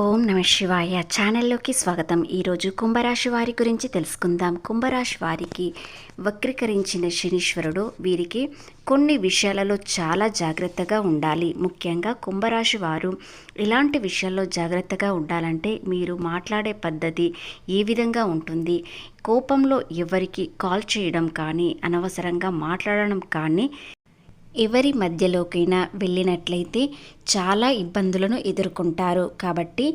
ఓం నమ శివాయ ఛానల్లోకి స్వాగతం. ఈరోజు కుంభరాశి వారి గురించి తెలుసుకుందాం. కుంభరాశి వారికి వక్రీకరించిన శనీశ్వరుడు వీరికి కొన్ని విషయాలలో చాలా జాగ్రత్తగా ఉండాలి. ముఖ్యంగా కుంభరాశి వారు ఇలాంటి విషయాల్లో జాగ్రత్తగా ఉండాలంటే మీరు మాట్లాడే పద్ధతి ఏ విధంగా ఉంటుంది, కోపంలో ఎవరికి కాల్ చేయడం కానీ, అనవసరంగా మాట్లాడడం కానీ, ఎవరి మధ్యలోకైనా వెళ్ళినట్లయితే చాలా ఇబ్బందులను ఎదుర్కొంటారు. కాబట్టి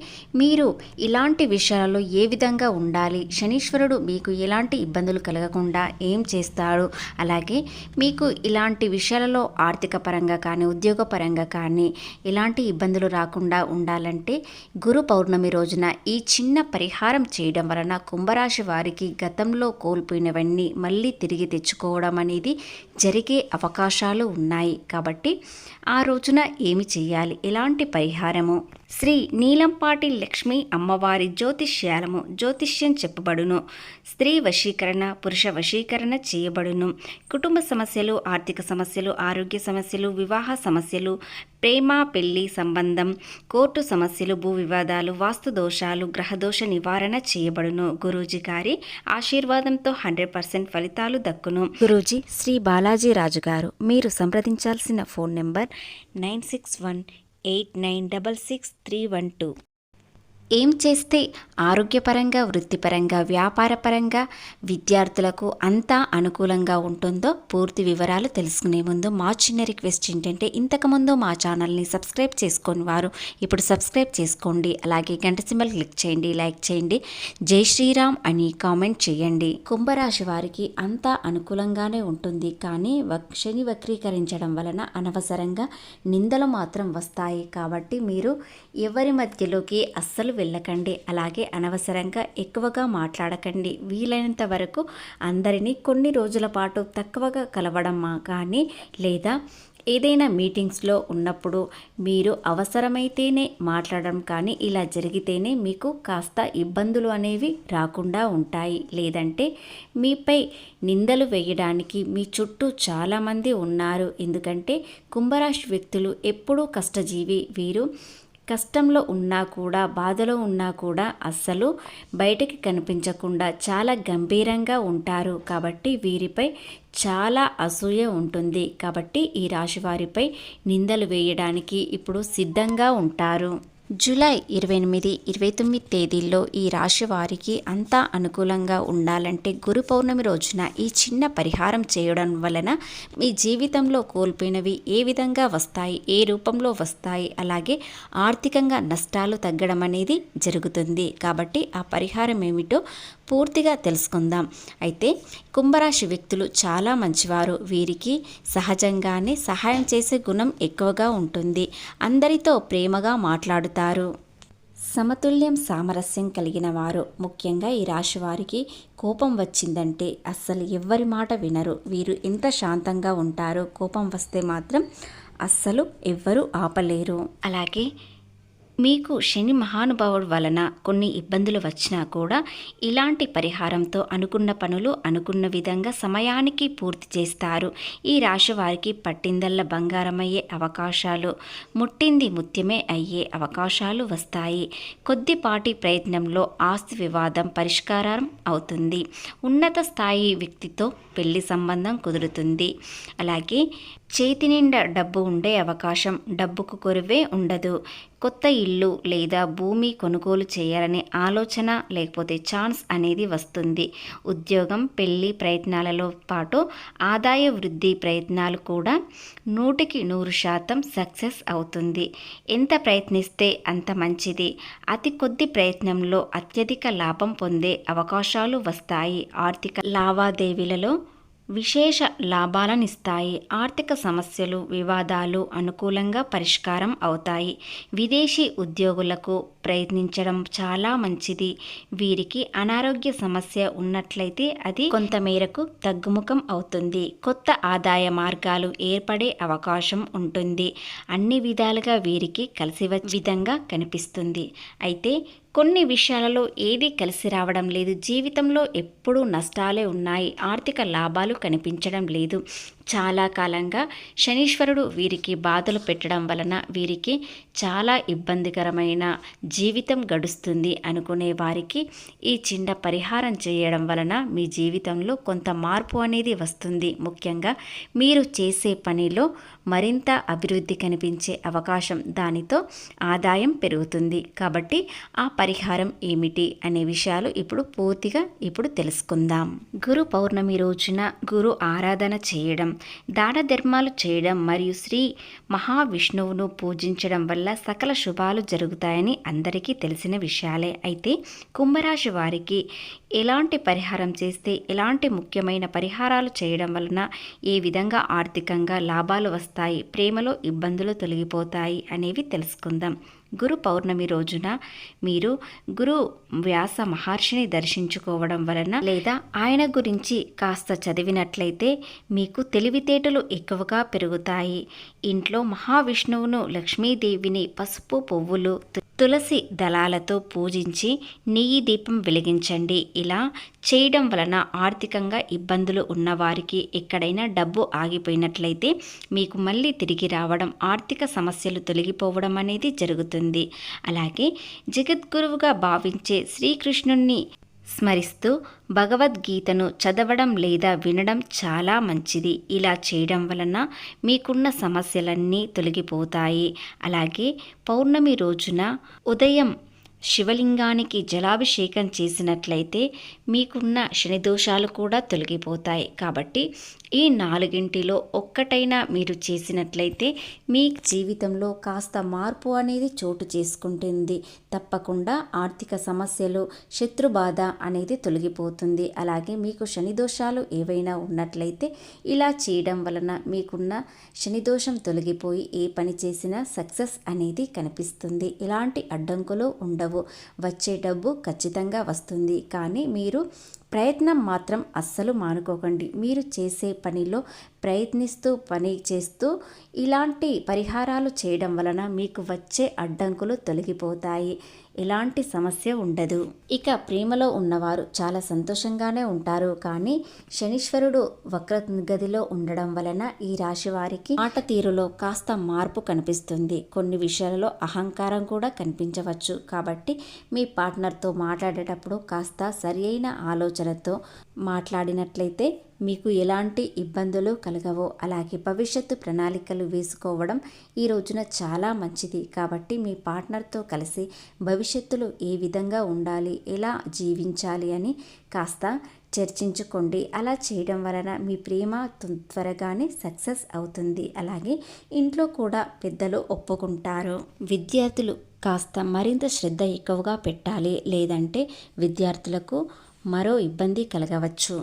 మీరు ఇలాంటి విషయాలలో ఏ విధంగా ఉండాలి, శనీశ్వరుడు మీకు ఎలాంటి ఇబ్బందులు కలగకుండా ఏం చేస్తాడు, అలాగే మీకు ఇలాంటి విషయాలలో ఆర్థిక పరంగా కానీ ఉద్యోగపరంగా కానీ ఎలాంటి ఇబ్బందులు రాకుండా ఉండాలంటే గురు పౌర్ణమి రోజున ఈ చిన్న పరిహారం చేయడం వలన కుంభరాశి వారికి గతంలో కోల్పోయినవన్నీ మళ్ళీ తిరిగి తెచ్చుకోవడం అనేది జరిగే అవకాశాలు ఉన్నాయి. కాబట్టి ఆ రోజున ఏమి చేయాలి, ఎలాంటి పరిహారము? శ్రీ నీలంపాటి లక్ష్మీ అమ్మవారి జ్యోతిష్యం చెప్పబడును. స్త్రీ వశీకరణ, పురుష వశీకరణ చేయబడును. కుటుంబ సమస్యలు, ఆర్థిక సమస్యలు, ఆరోగ్య సమస్యలు, వివాహ సమస్యలు, ప్రేమ పెళ్లి సంబంధం, కోర్టు సమస్యలు, భూ వివాదాలు, వాస్తు దోషాలు, గ్రహదోష నివారణ చేయబడును. గురూజీ గారి ఆశీర్వాదంతో 100% ఫలితాలు దక్కును. గురూజీ శ్రీ బాలాజీ రాజు గారు. మీరు సంప్రదించాల్సిన ఫోన్ నెంబర్ 9618966312. ఏం చేస్తే ఆరోగ్యపరంగా, వృత్తిపరంగా, వ్యాపారపరంగా విద్యార్థులకు అంతా అనుకూలంగా ఉంటుందో పూర్తి వివరాలు తెలుసుకునే ముందు మా చిన్న రిక్వెస్ట్ ఏంటంటే, ఇంతకుముందు మా ఛానల్ని సబ్స్క్రైబ్ చేసుకొని వారు ఇప్పుడు సబ్స్క్రైబ్ చేసుకోండి. అలాగే గంట సింబల్ క్లిక్ చేయండి, లైక్ చేయండి, జై శ్రీరామ్ అని కామెంట్ చేయండి. కుంభరాశి వారికి అంతా అనుకూలంగానే ఉంటుంది, కానీ శని వక్రీకరించడం వలన అనవసరంగా నిందలు మాత్రం వస్తాయి. కాబట్టి మీరు ఎవరి మధ్యలోకి అస్సలు వెళ్ళకండి. అలాగే అనవసరంగా ఎక్కువగా మాట్లాడకండి. వీలైనంత వరకు అందరినీ కొన్ని రోజుల పాటు తక్కువగా కలవడం కానీ, లేదా ఏదైనా మీటింగ్స్లో ఉన్నప్పుడు మీరు అవసరమైతేనే మాట్లాడడం కానీ, ఇలా జరిగితేనే మీకు కాస్త ఇబ్బందులు అనేవి రాకుండా ఉంటాయి. లేదంటే మీపై నిందలు వేయడానికి మీ చుట్టూ చాలామంది ఉన్నారు. ఎందుకంటే కుంభరాశి వ్యక్తులు ఎప్పుడూ కష్టజీవి. వీరు కష్టంలో ఉన్నా కూడా, బాధలో ఉన్నా కూడా అస్సలు బయటకి కనిపించకుండా చాలా గంభీరంగా ఉంటారు. కాబట్టి వీరిపై చాలా అసూయ ఉంటుంది. కాబట్టి ఈ రాశి వారిపై నిందలు వేయడానికి ఇప్పుడు సిద్ధంగా ఉంటారు. జూలై 28, 29 తేదీల్లో ఈ రాశి వారికి అంతా అనుకూలంగా ఉండాలంటే గురు పౌర్ణమి రోజున ఈ చిన్న పరిహారం చేయడం వలన మీ జీవితంలో కోల్పోయినవి ఏ విధంగా వస్తాయి, ఏ రూపంలో వస్తాయి, అలాగే ఆర్థికంగా నష్టాలు తగ్గడం అనేది జరుగుతుంది. కాబట్టి ఆ పరిహారం ఏమిటో పూర్తిగా తెలుసుకుందాం. అయితే కుంభరాశి వ్యక్తులు చాలా మంచివారు. వీరికి సహజంగానే సహాయం చేసే గుణం ఎక్కువగా ఉంటుంది. అందరితో ప్రేమగా మాట్లాడుతారు. సమతుల్యం, సామరస్యం కలిగిన వారు. ముఖ్యంగా ఈ రాశి వారికి కోపం వచ్చిందంటే అస్సలు ఎవ్వరి మాట వినరు. వీరు ఎంత శాంతంగా ఉంటారో కోపం వస్తే మాత్రం అస్సలు ఎవ్వరూ ఆపలేరు. అలాగే మీకు శని మహానుభావుడు వలన కొన్ని ఇబ్బందులు వచ్చినా కూడా ఇలాంటి పరిహారంతో అనుకున్న పనులు అనుకున్న విధంగా సమయానికి పూర్తి చేస్తారు. ఈ రాశి వారికి పట్టిందల్లా బంగారమయ్యే అవకాశాలు, ముట్టింది ముత్యమే అయ్యే అవకాశాలు వస్తాయి. కొద్దిపాటి ప్రయత్నంలో ఆస్తి వివాదం పరిష్కారం అవుతుంది. ఉన్నత స్థాయి వ్యక్తితో పెళ్లి సంబంధం కుదురుతుంది. అలాగే చేతి నిండా డబ్బు ఉండే అవకాశం, డబ్బుకు కొరువే ఉండదు. కొత్త ఇల్లు లేదా భూమి కొనుగోలు చేయాలనే ఆలోచన లేకపోతే ఛాన్స్ అనేది వస్తుంది. ఉద్యోగం, పెళ్లి ప్రయత్నాలలో పాటు ఆదాయ వృద్ధి ప్రయత్నాలు కూడా 100% సక్సెస్ అవుతుంది. ఎంత ప్రయత్నిస్తే అంత మంచిది. అతి కొద్ది ప్రయత్నంలో అత్యధిక లాభం పొందే అవకాశాలు వస్తాయి. ఆర్థిక లావాదేవీలలో విశేష లాభాలనిస్తాయి. ఆర్థిక సమస్యలు, వివాదాలు అనుకూలంగా పరిష్కారం అవుతాయి. విదేశీ ఉద్యోగులకు ప్రయత్నించడం చాలా మంచిది. వీరికి అనారోగ్య సమస్య ఉన్నట్లయితే అది కొంతమేరకు తగ్గుముఖం అవుతుంది. కొత్త ఆదాయ మార్గాలు ఏర్పడే అవకాశం ఉంటుంది. అన్ని విధాలుగా వీరికి కలిసి వచ్చే విధంగా కనిపిస్తుంది. అయితే కొన్ని విషయాలలో ఏదీ కలిసి రావడం లేదు. జీవితంలో ఎప్పుడూ నష్టాలే ఉన్నాయి. ఆర్థిక లాభాలు కనిపించడం లేదు. చాలా కాలంగా శనీశ్వరుడు వీరికి బాధలు పెట్టడం వలన వీరికి చాలా ఇబ్బందికరమైన జీవితం గడుస్తుంది అనుకునే వారికి ఈ చిన్న పరిహారం చేయడం వలన మీ జీవితంలో కొంత మార్పు అనేది వస్తుంది. ముఖ్యంగా మీరు చేసే పనిలో మరింత అభివృద్ధి కనిపించే అవకాశం, దానితో ఆదాయం పెరుగుతుంది. కాబట్టి ఆ పరిహారం ఏమిటి అనే విషయాలు ఇప్పుడు తెలుసుకుందాం. గురు పౌర్ణమి రోజున గురు ఆరాధన చేయడం, దాన ధర్మాలు చేయడం మరియు శ్రీ మహావిష్ణువును పూజించడం వల్ల సకల శుభాలు జరుగుతాయని అందరికీ తెలిసిన విషయాలే. అయితే కుంభరాశి వారికి ఎలాంటి పరిహారం చేస్తే, ఎలాంటి ముఖ్యమైన పరిహారాలు చేయడం వలన ఏ విధంగా ఆర్థికంగా లాభాలు వస్తాయి, ప్రేమలో ఇబ్బందులు తొలగిపోతాయి అనేవి తెలుసుకుందాం. గురు పౌర్ణమి రోజున మీరు గురు వ్యాస మహర్షిని దర్శించుకోవడం వలన లేదా ఆయన గురించి కాస్త చదివినట్లయితే మీకు తెలివితేటలు ఎక్కువగా పెరుగుతాయి. ఇంట్లో మహావిష్ణువును, లక్ష్మీదేవిని పసుపు పువ్వులు, తులసి దళాలతో పూజించి నెయ్యి దీపం వెలిగించండి. ఇలా చేయడం వలన ఆర్థికంగా ఇబ్బందులు ఉన్నవారికి, ఎక్కడైనా డబ్బు ఆగిపోయినట్లయితే మీకు మళ్ళీ తిరిగి రావడం, ఆర్థిక సమస్యలు తొలగిపోవడం అనేది జరుగుతుంది. అలాగే జగద్గురువుగా భావించే శ్రీకృష్ణుణ్ణి స్మరిస్తూ భగవద్గీతను చదవడం లేదా వినడం చాలా మంచిది. ఇలా చేయడం వలన మీకున్న సమస్యలన్నీ తొలగిపోతాయి. అలాగే పౌర్ణమి రోజున ఉదయం శివలింగానికి జలాభిషేకం చేసినట్లయితే మీకున్న శనిదోషాలు కూడా తొలగిపోతాయి. కాబట్టి ఈ 4ంటిలో ఒక్కటైనా మీరు చేసినట్లయితే మీ జీవితంలో కాస్త మార్పు అనేది చోటు చేసుకుంటుంది. తప్పకుండా ఆర్థిక సమస్యలు, శత్రుబాధ అనేది తొలగిపోతుంది. అలాగే మీకు శనిదోషాలు ఏవైనా ఉన్నట్లయితే ఇలా చేయడం వలన మీకున్న శనిదోషం తొలగిపోయి ఏ పని చేసినా సక్సెస్ అనేది కనిపిస్తుంది. ఎలాంటి అడ్డంకులు ఉండవు. వచ్చే డబ్బు ఖచ్చితంగా వస్తుంది. కానీ మీరు ప్రయత్నం మాత్రం అస్సలు మానుకోకండి. మీరు చేసే పనిలో ప్రయత్నిస్తూ పని చేస్తూ ఇలాంటి పరిహారాలు చేయడం వలన మీకు వచ్చే అడ్డంకులు తొలగిపోతాయి. ఎలాంటి సమస్య ఉండదు. ఇక ప్రేమలో ఉన్నవారు చాలా సంతోషంగానే ఉంటారు. కానీ శనీశ్వరుడు వక్ర గదిలో ఉండడం వలన ఈ రాశి వారికి మాట తీరులో కాస్త మార్పు కనిపిస్తుంది. కొన్ని విషయాలలో అహంకారం కూడా కనిపించవచ్చు. కాబట్టి మీ పార్ట్నర్తో మాట్లాడేటప్పుడు కాస్త సరి అయిన ఆలోచనతో మాట్లాడినట్లయితే మీకు ఎలాంటి ఇబ్బందులు కలగవో. అలాగే భవిష్యత్తు ప్రణాళికలు వేసుకోవడం ఈ రోజున చాలా మంచిది. కాబట్టి మీ పార్ట్నర్తో కలిసి భవిష్యత్తులో ఏ విధంగా ఉండాలి, ఎలా జీవించాలి అని కాస్త చర్చించుకోండి. అలా చేయడం వలన మీ ప్రేమ త్వరగానే సక్సెస్ అవుతుంది. అలాగే ఇంట్లో కూడా పెద్దలు ఒప్పుకుంటారు. విద్యార్థులు కాస్త మరింత శ్రద్ధ ఎక్కువగా పెట్టాలి, లేదంటే విద్యార్థులకు మరో ఇబ్బంది కలగవచ్చు.